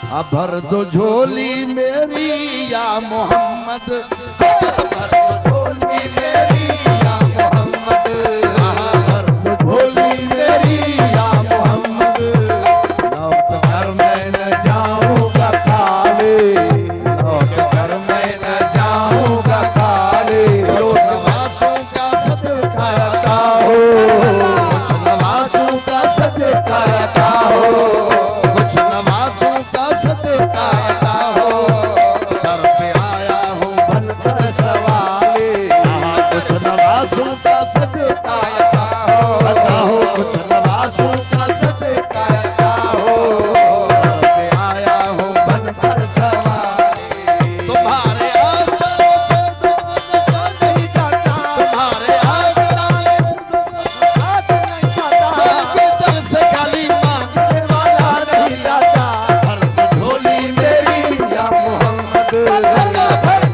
अब भर दो झोली मेरी या मोहम्मद, भर दो झोली मेरी या मोहम्मद, भर दो झोली मेरी या मोहम्मद। लौट कर मैं न जाऊंगा खाली, लौट कर मैं न जाऊंगा खाली। कुछ नवासों का सदका आता हो, कुछ नवासों का सदका आता हो, कुछ नवासों का सदका आता हो। दर पे आया हूँ बनकर सवाले, कुछ नवासों का सदका आता हो, कुछ नवासों का सदका आता हो। दर पे आया हूँ बनकर सवाले। तुम्हारे आस्थान से तो नहीं जाता, तुम्हारे आस्थान से तो नहीं जाता, के दिल से खाली मांगने वाला नहीं जाता। भर दो झोली मेरी या मोहम्मद, भर